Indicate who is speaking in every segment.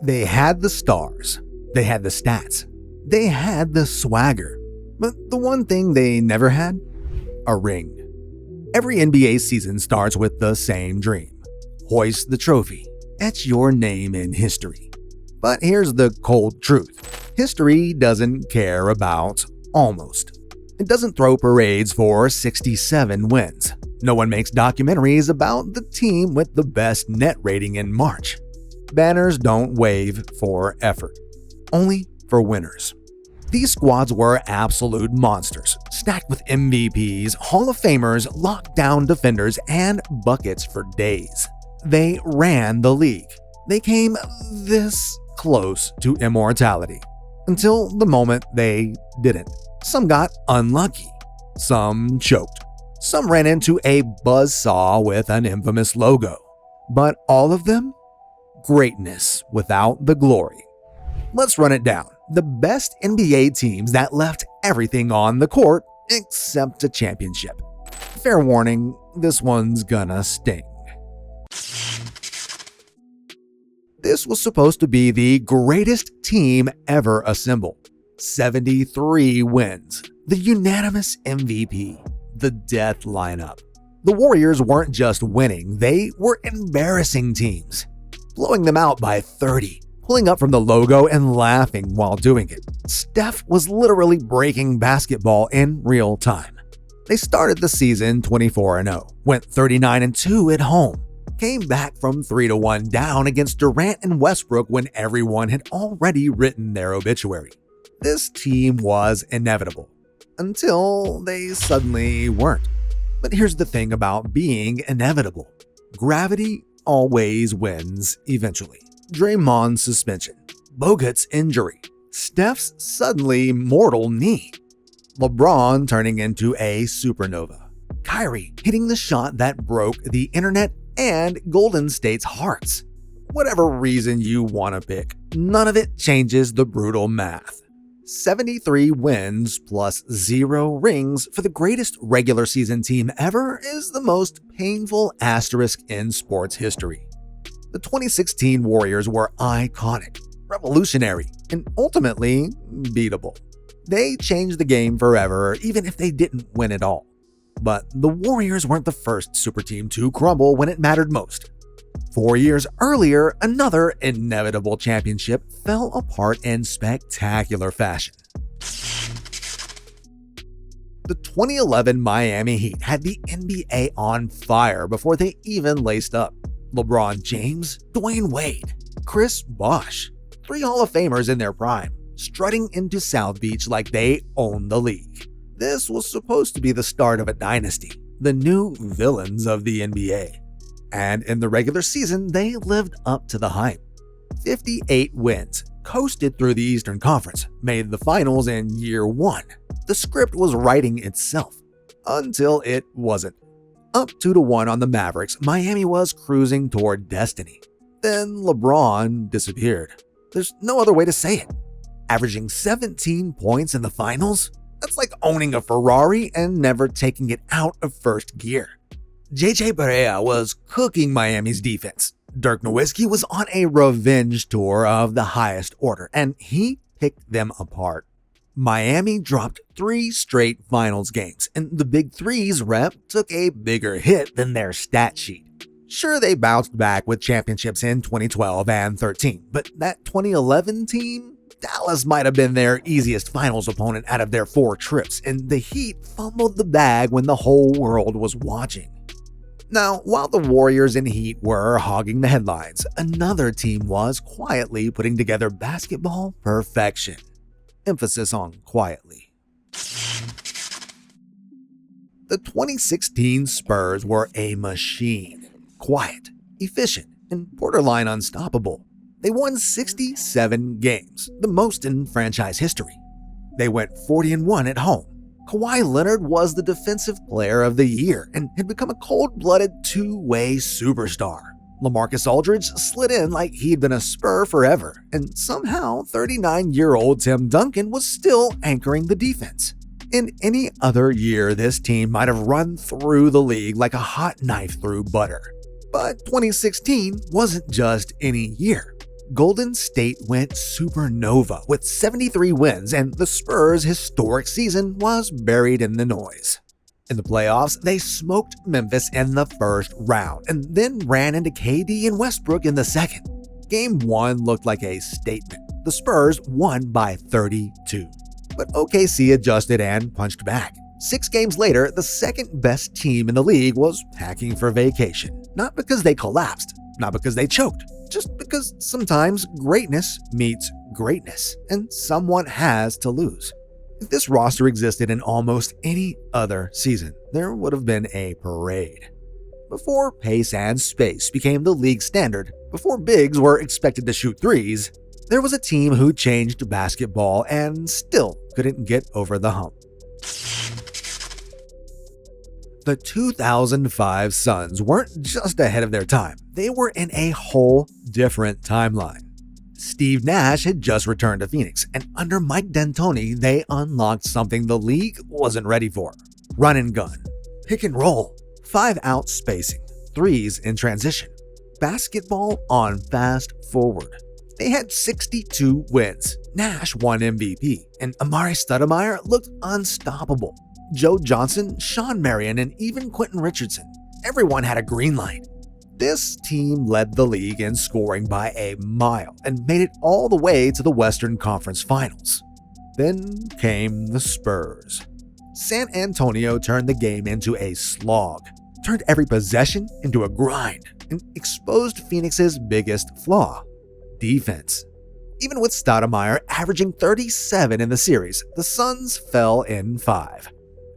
Speaker 1: They had the stars, they had the stats, they had the swagger. But the one thing they never had? A ring. Every NBA season starts with the same dream. Hoist the trophy. Etch your name in history. But here's the cold truth. History doesn't care about almost. It doesn't throw parades for 67 wins. No one makes documentaries about the team with the best net rating in March. Banners don't wave for effort. Only for winners. These squads were absolute monsters, stacked with MVPs, Hall of Famers, lockdown defenders, and buckets for days. They ran the league. They came this close to immortality. Until the moment they didn't. Some got unlucky. Some choked. Some ran into a buzzsaw with an infamous logo. But all of them? Greatness without the glory. Let's run it down. The best NBA teams that left everything on the court except a championship. Fair warning, this one's gonna sting. This was supposed to be the greatest team ever assembled. 73 wins, the unanimous MVP, the death lineup. The Warriors weren't just winning, they were embarrassing teams, blowing them out by 30, pulling up from the logo and laughing while doing it. Steph was literally breaking basketball in real time. They started the season 24-0, went 39-2 at home, came back from 3-1 down against Durant and Westbrook when everyone had already written their obituary. This team was inevitable, until they suddenly weren't. But here's the thing about being inevitable. Gravity always wins eventually. Draymond's suspension, Bogut's injury, Steph's suddenly mortal knee, LeBron turning into a supernova, Kyrie hitting the shot that broke the internet and Golden State's hearts. Whatever reason you want to pick, none of it changes the brutal math. 73 wins plus 0 rings for the greatest regular season team ever is the most painful asterisk in sports history. The 2016 Warriors were iconic, revolutionary, and ultimately beatable. They changed the game forever, even if they didn't win it all. But the Warriors weren't the first super team to crumble when it mattered most. 4 years earlier, another inevitable championship fell apart in spectacular fashion. The 2011 Miami Heat had the NBA on fire before they even laced up. LeBron James, Dwayne Wade, Chris Bosh, 3 Hall of Famers in their prime, strutting into South Beach like they owned the league. This was supposed to be the start of a dynasty, the new villains of the NBA. And in the regular season, they lived up to the hype. 58 wins, coasted through the Eastern Conference, made the finals in year 1. The script was writing itself, until it wasn't. Up 2-1 on the Mavericks, Miami was cruising toward destiny. Then LeBron disappeared. There's no other way to say it. Averaging 17 points in the finals? That's like owning a Ferrari and never taking it out of first gear. JJ Barea was cooking Miami's defense. Dirk Nowitzki was on a revenge tour of the highest order, and he picked them apart. Miami dropped 3 straight finals games, and the Big Three's rep took a bigger hit than their stat sheet. Sure, they bounced back with championships in 2012 and 13, but that 2011 team? Dallas might have been their easiest finals opponent out of their 4 trips, and the Heat fumbled the bag when the whole world was watching. Now, while the Warriors and Heat were hogging the headlines, another team was quietly putting together basketball perfection. Emphasis on quietly. The 2016 Spurs were a machine. Quiet, efficient, and borderline unstoppable. They won 67 games, the most in franchise history. They went 40-1 at home. Kawhi Leonard was the defensive player of the year and had become a cold-blooded 2-way superstar. LaMarcus Aldridge slid in like he'd been a Spur forever, and somehow 39-year-old Tim Duncan was still anchoring the defense. In any other year, this team might have run through the league like a hot knife through butter. But 2016 wasn't just any year. Golden State went supernova with 73 wins, and the Spurs' historic season was buried in the noise. In the playoffs, they smoked Memphis in the first round and then ran into KD and Westbrook in the second. Game 1 looked like a statement. The Spurs won by 32. But OKC adjusted and punched back. 6 games later, the second-best team in the league was packing for vacation. Not because they collapsed, not because they choked, just because sometimes greatness meets greatness, and someone has to lose. If this roster existed in almost any other season, there would have been a parade. Before pace and space became the league standard, before bigs were expected to shoot threes, there was a team who changed basketball and still couldn't get over the hump. The 2005 Suns weren't just ahead of their time, they were in a whole different timeline. Steve Nash had just returned to Phoenix, and under Mike D'Antoni, they unlocked something the league wasn't ready for. Run and gun, pick and roll, 5-out spacing, threes in transition, basketball on fast forward. They had 62 wins. Nash won MVP, and Amari Stoudemire looked unstoppable. Joe Johnson, Sean Marion, and even Quentin Richardson. Everyone had a green light. This team led the league in scoring by a mile and made it all the way to the Western Conference Finals. Then came the Spurs. San Antonio turned the game into a slog, turned every possession into a grind, and exposed Phoenix's biggest flaw: defense. Even with Stoudemire averaging 37 in the series, the Suns fell in 5.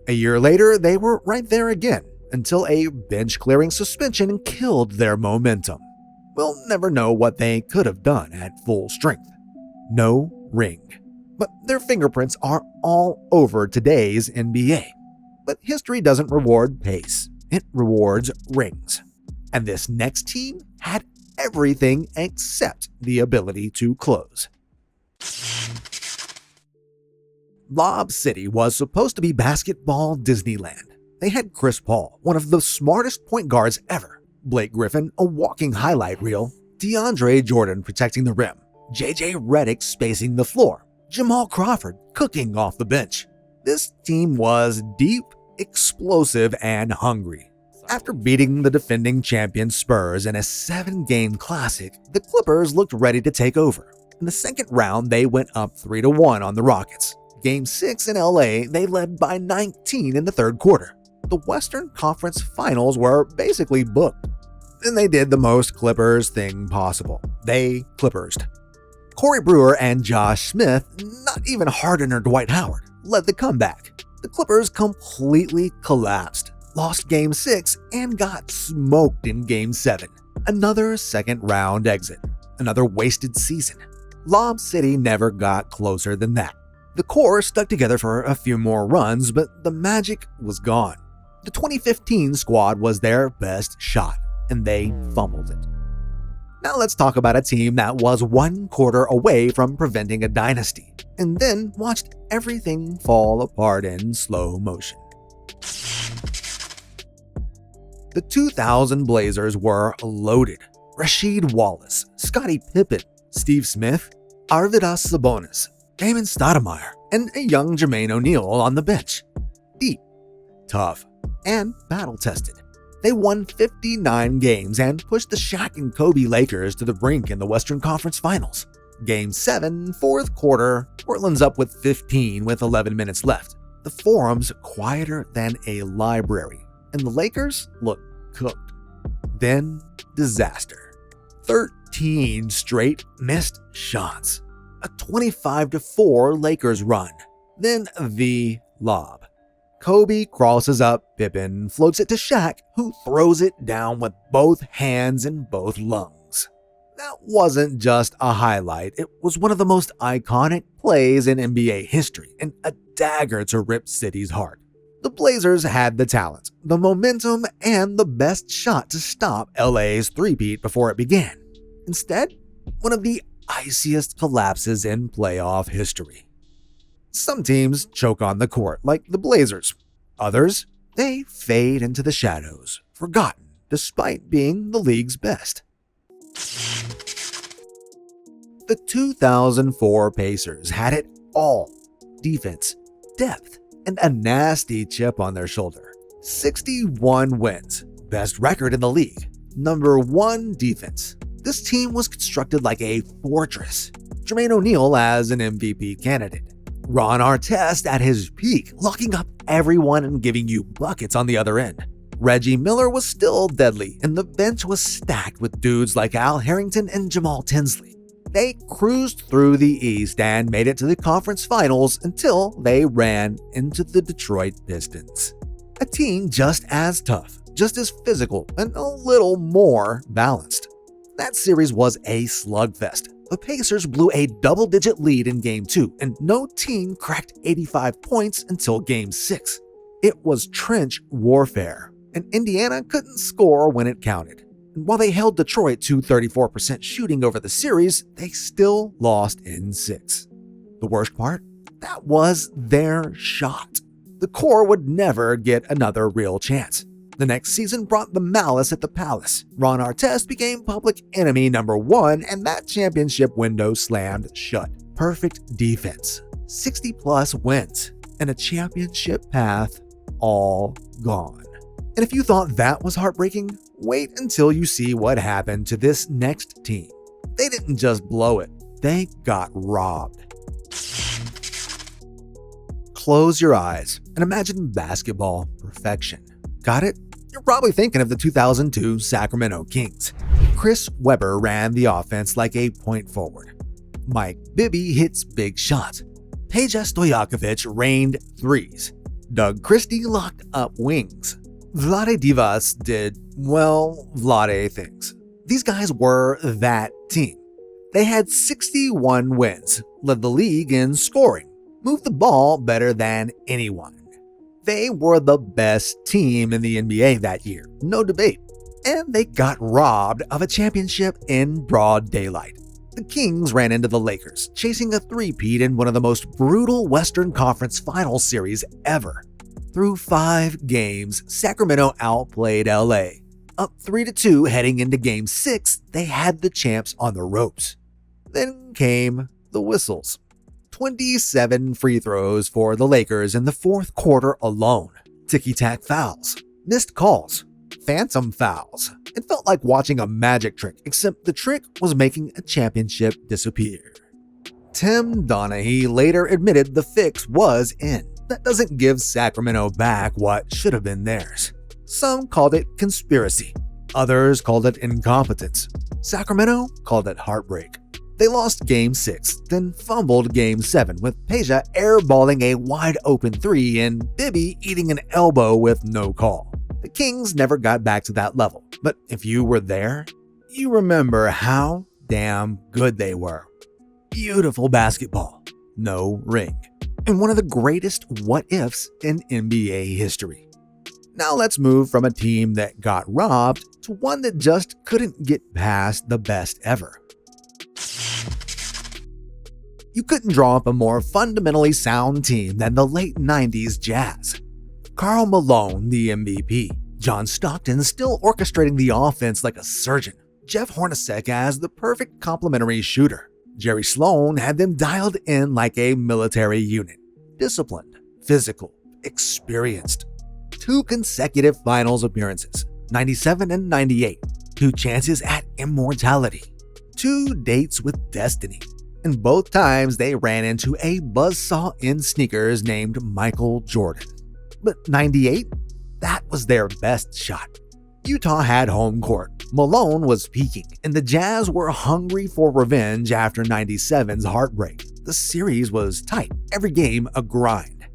Speaker 1: A year later, they were right there again, until a bench-clearing suspension killed their momentum. We'll never know what they could have done at full strength. No ring. But their fingerprints are all over today's NBA. But history doesn't reward pace. It rewards rings. And this next team had everything except the ability to close. Lob City was supposed to be basketball Disneyland. They had Chris Paul, one of the smartest point guards ever, Blake Griffin, a walking highlight reel, DeAndre Jordan protecting the rim, JJ Redick spacing the floor, Jamal Crawford cooking off the bench. This team was deep, explosive, and hungry. After beating the defending champion Spurs in a 7-game classic, the Clippers looked ready to take over. In the second round, they went up 3-1 on the Rockets. Game 6 in LA, they led by 19 in the third quarter. The Western Conference Finals were basically booked. And they did the most Clippers thing possible. They Clippersed. Corey Brewer and Josh Smith, not even Harden or Dwight Howard, led the comeback. The Clippers completely collapsed, lost Game 6, and got smoked in Game 7. Another second-round exit. Another wasted season. Lob City never got closer than that. The core stuck together for a few more runs, but the magic was gone. The 2015 squad was their best shot, and they fumbled it. Now let's talk about a team that was 1 quarter away from preventing a dynasty, and then watched everything fall apart in slow motion. The 2000 Blazers were loaded. Rasheed Wallace, Scottie Pippen, Steve Smith, Arvydas Sabonis, Damon Stoudemire, and a young Jermaine O'Neal on the bench. Deep, tough, and battle-tested. They won 59 games and pushed the Shaq and Kobe Lakers to the brink in the Western Conference Finals. Game 7, fourth quarter, Portland's up with 15 with 11 minutes left. The Forum's quieter than a library, and the Lakers look cooked. Then, disaster. 13 straight missed shots. A 25-4 Lakers run. Then the lob. Kobe crosses up Pippen, floats it to Shaq, who throws it down with both hands and both lungs. That wasn't just a highlight, it was one of the most iconic plays in NBA history, and a dagger to rip City's heart. The Blazers had the talent, the momentum, and the best shot to stop LA's three-peat before it began. Instead, one of the iciest collapses in playoff history. Some teams choke on the court, like the Blazers. Others, they fade into the shadows, forgotten despite being the league's best. The 2004 Pacers had it all: defense, depth, and a nasty chip on their shoulder. 61 wins, best record in the league, number 1 defense. This team was constructed like a fortress. Jermaine O'Neal as an MVP candidate. Ron Artest at his peak, locking up everyone and giving you buckets on the other end. Reggie Miller was still deadly, and the bench was stacked with dudes like Al Harrington and Jamal Tinsley. They cruised through the East and made it to the conference finals until they ran into the Detroit Pistons. A team just as tough, just as physical, and a little more balanced. That series was a slugfest. The Pacers blew a double-digit lead in Game 2, and no team cracked 85 points until Game 6. It was trench warfare, and Indiana couldn't score when it counted. And while they held Detroit to 34% shooting over the series, they still lost in 6. The worst part? That was their shot. The core would never get another real chance. The next season brought the malice at the palace. Ron Artest became public enemy number 1, and that championship window slammed shut. Perfect defense, 60-plus wins, and a championship path all gone. And if you thought that was heartbreaking, wait until you see what happened to this next team. They didn't just blow it, they got robbed. Close your eyes and imagine basketball perfection. Got it? You're probably thinking of the 2002 Sacramento Kings. Chris Webber ran the offense like a point forward. Mike Bibby hits big shots. Peja Stojakovic rained threes. Doug Christie locked up wings. Vlade Divac did, well, Vlade things. These guys were that team. They had 61 wins, led the league in scoring, moved the ball better than anyone. They were the best team in the NBA that year, no debate. And they got robbed of a championship in broad daylight. The Kings ran into the Lakers, chasing a three-peat in one of the most brutal Western Conference Finals series ever. Through 5 games, Sacramento outplayed LA. Up 3-2 heading into Game 6, they had the champs on the ropes. Then came the whistles. 27 free throws for the Lakers in the fourth quarter alone. Ticky-tack fouls, missed calls, phantom fouls. It felt like watching a magic trick, except the trick was making a championship disappear. Tim Donaghy later admitted the fix was in. That doesn't give Sacramento back what should have been theirs. Some called it conspiracy. Others called it incompetence. Sacramento called it heartbreak. They lost Game 6, then fumbled Game 7 with Peja airballing a wide-open 3 and Bibby eating an elbow with no call. The Kings never got back to that level, but if you were there, you remember how damn good they were. Beautiful basketball, no ring, and one of the greatest what-ifs in NBA history. Now let's move from a team that got robbed to one that just couldn't get past the best ever. You couldn't draw up a more fundamentally sound team than the late 90s Jazz. Karl Malone, the MVP. John Stockton still orchestrating the offense like a surgeon. Jeff Hornacek as the perfect complementary shooter. Jerry Sloan had them dialed in like a military unit. Disciplined, physical, experienced. 2 consecutive finals appearances, 97 and 98. 2 chances at immortality. 2 dates with destiny. And both times they ran into a buzzsaw in sneakers named Michael Jordan. But 98? That was their best shot. Utah had home court. Malone was peaking, and the Jazz were hungry for revenge after 97's heartbreak. The series was tight, every game a grind.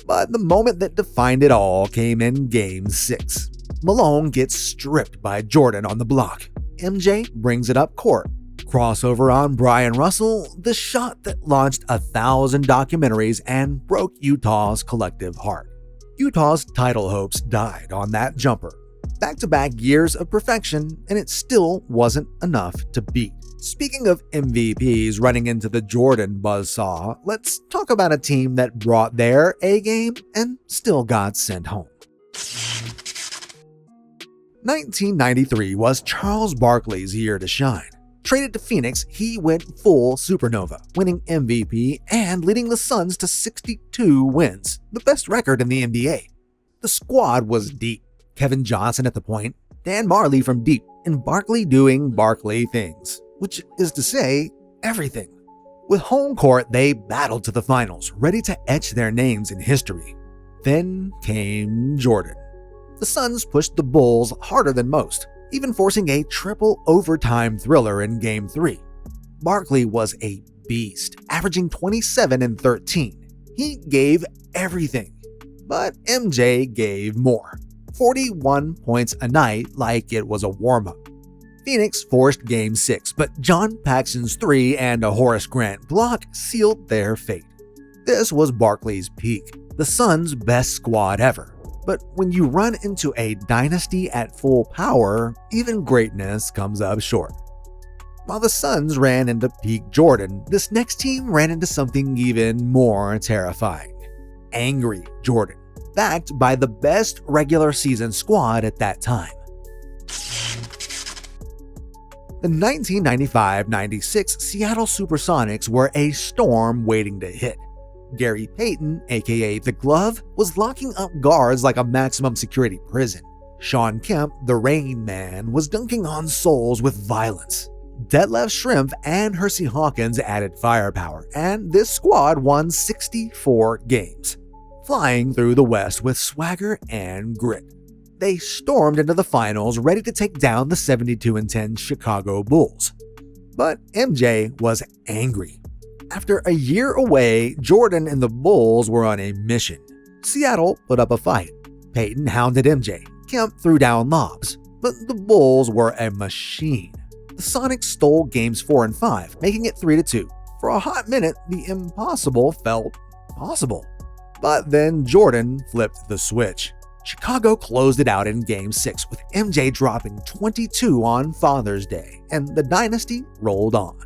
Speaker 1: But the moment that defined it all came in Game 6. Malone gets stripped by Jordan on the block. MJ brings it up court. Crossover on Brian Russell, the shot that launched 1,000 documentaries and broke Utah's collective heart. Utah's title hopes died on that jumper. Back-to-back years of perfection, and it still wasn't enough to beat. Speaking of MVPs running into the Jordan buzzsaw, let's talk about a team that brought their A-game and still got sent home. 1993 was Charles Barkley's year to shine. Traded to Phoenix, he went full supernova, winning MVP and leading the Suns to 62 wins, the best record in the NBA. The squad was deep. Kevin Johnson at the point, Dan Marley from deep, and Barkley doing Barkley things, which is to say, everything. With home court, they battled to the finals, ready to etch their names in history. Then came Jordan. The Suns pushed the Bulls harder than most, even forcing a triple overtime thriller in Game 3. Barkley was a beast, averaging 27 and 13. He gave everything. But MJ gave more. 41 points a night like it was a warm-up. Phoenix forced Game 6, but John Paxson's 3 and a Horace Grant block sealed their fate. This was Barkley's peak, the Suns' best squad ever. But when you run into a dynasty at full power, even greatness comes up short. While the Suns ran into peak Jordan, this next team ran into something even more terrifying. Angry Jordan, backed by the best regular season squad at that time. The 1995-96 Seattle SuperSonics were a storm waiting to hit. Gary Payton, aka The Glove, was locking up guards like a maximum security prison. Sean Kemp, the Rain Man, was dunking on souls with violence. Detlef Schrempf and Hersey Hawkins added firepower, and this squad won 64 games, flying through the West with swagger and grit. They stormed into the finals ready to take down the 72-10 Chicago Bulls. But MJ was angry. After a year away, Jordan and the Bulls were on a mission. Seattle put up a fight. Payton hounded MJ. Kemp threw down lobs. But the Bulls were a machine. The Sonics stole games 4 and 5, making it 3-2. For a hot minute, the impossible felt possible. But then Jordan flipped the switch. Chicago closed it out in Game 6 with MJ dropping 22 on Father's Day, and the dynasty rolled on.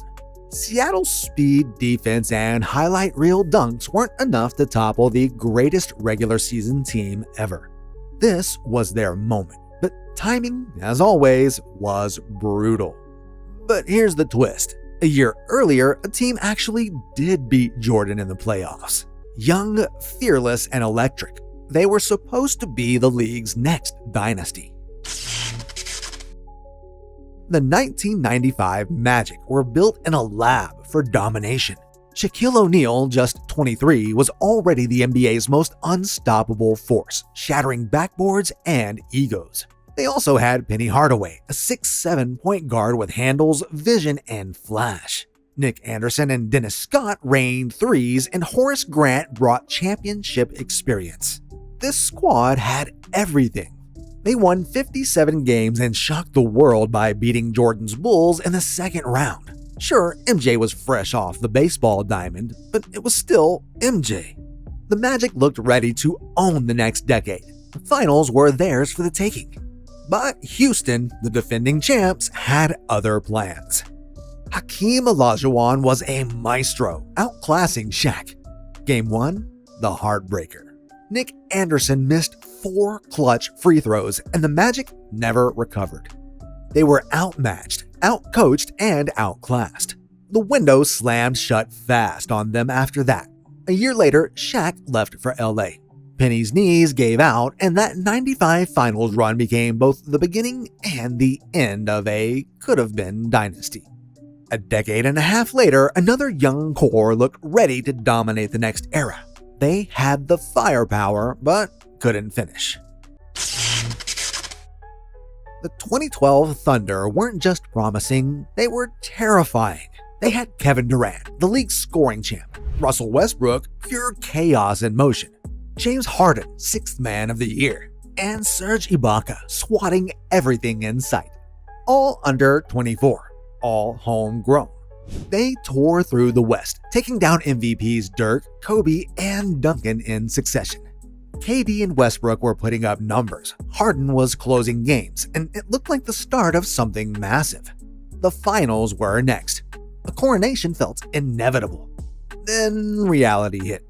Speaker 1: Seattle's speed, defense, and highlight reel dunks weren't enough to topple the greatest regular season team ever. This was their moment, but timing, as always, was brutal. But here's the twist. A year earlier, a team actually did beat Jordan in the playoffs. Young, fearless, and electric. They were supposed to be the league's next dynasty. The 1995 Magic were built in a lab for domination. Shaquille O'Neal, just 23, was already the NBA's most unstoppable force, shattering backboards and egos. They also had Penny Hardaway, a 6'7" point guard with handles, vision, and flash. Nick Anderson and Dennis Scott rained threes, and Horace Grant brought championship experience. This squad had everything. They won 57 games and shocked the world by beating Jordan's Bulls in the second round. Sure, MJ was fresh off the baseball diamond, but it was still MJ. The Magic looked ready to own the next decade. The finals were theirs for the taking. But Houston, the defending champs, had other plans. Hakeem Olajuwon was a maestro, outclassing Shaq. Game 1, the heartbreaker. Nick Anderson missed 4 clutch free throws, and the Magic never recovered. They were outmatched, outcoached, and outclassed. The window slammed shut fast on them after that. A year later, Shaq left for LA. Penny's knees gave out, and that 95 finals run became both the beginning and the end of a could-have-been dynasty. A decade and a half later, another young core looked ready to dominate the next era. They had the firepower, but couldn't finish. The 2012 Thunder weren't just promising, they were terrifying. They had Kevin Durant, the league's scoring champ, Russell Westbrook, pure chaos in motion, James Harden, 6th man of the year, and Serge Ibaka swatting everything in sight. All under 24, all homegrown. They tore through the West, taking down MVPs Dirk, Kobe, and Duncan in succession. KD and Westbrook were putting up numbers, Harden was closing games, and it looked like the start of something massive. The finals were next. A coronation felt inevitable. Then reality hit.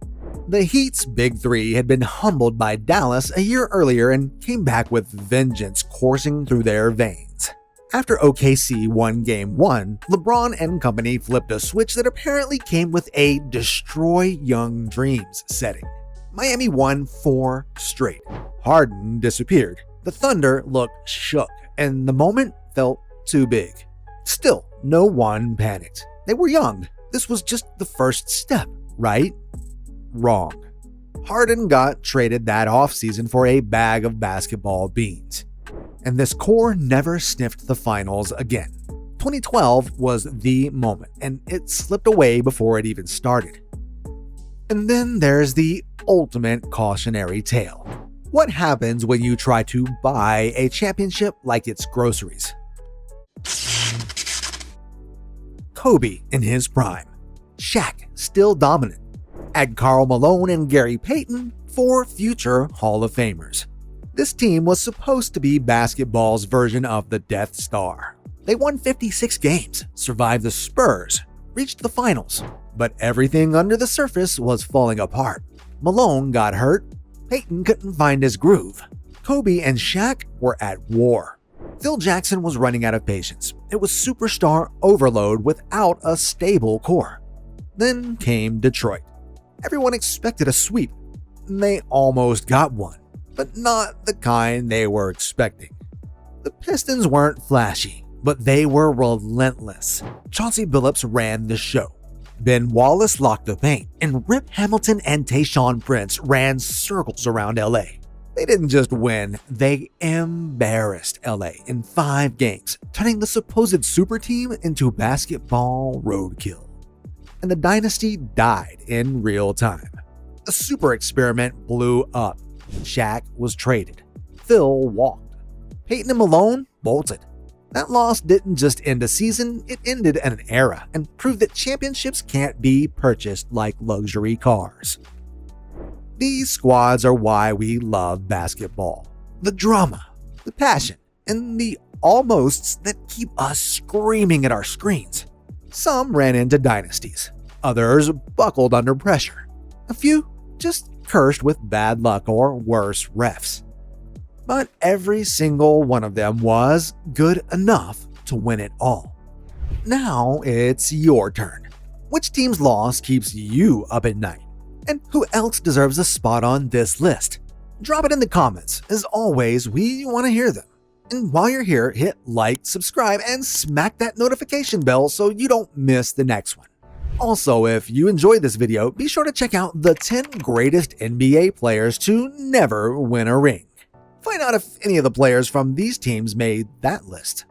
Speaker 1: The Heat's Big Three had been humbled by Dallas a year earlier and came back with vengeance coursing through their veins. After OKC won Game 1, LeBron and company flipped a switch that apparently came with a Destroy Young Dreams setting. Miami won 4 straight. Harden disappeared. The Thunder looked shook, and the moment felt too big. Still, no one panicked. They were young. This was just the first step, right? Wrong. Harden got traded that offseason for a bag of basketball beans. And this core never sniffed the finals again. 2012 was the moment, and it slipped away before it even started. And then there's the ultimate cautionary tale. What happens when you try to buy a championship like it's groceries? Kobe in his prime. Shaq still dominant. Add Karl Malone and Gary Payton for future Hall of Famers. This team was supposed to be basketball's version of the Death Star. They won 56 games, survived the Spurs, reached the finals, but everything under the surface was falling apart. Malone got hurt, Payton couldn't find his groove. Kobe and Shaq were at war. Phil Jackson was running out of patience. It was superstar overload without a stable core. Then came Detroit. Everyone expected a sweep. They almost got one, but not the kind they were expecting. The Pistons weren't flashy, but they were relentless. Chauncey Billups ran the show. Ben Wallace locked the paint, and Rip Hamilton and Tayshaun Prince ran circles around LA. They didn't just win, they embarrassed LA in 5 games, turning the supposed super team into basketball roadkill. And the dynasty died in real time. The super experiment blew up. Shaq was traded. Phil walked. Payton and Malone bolted. That loss didn't just end a season, it ended an era and proved that championships can't be purchased like luxury cars. These squads are why we love basketball. The drama, the passion, and the almosts that keep us screaming at our screens. Some ran into dynasties. Others buckled under pressure. A few just cursed with bad luck or worse refs. But every single one of them was good enough to win it all. Now it's your turn. Which team's loss keeps you up at night? And who else deserves a spot on this list? Drop it in the comments. As always, we want to hear them. And while you're here, hit like, subscribe, and smack that notification bell so you don't miss the next one. Also, if you enjoyed this video, be sure to check out the 10 greatest NBA players to never win a ring. Find out if any of the players from these teams made that list.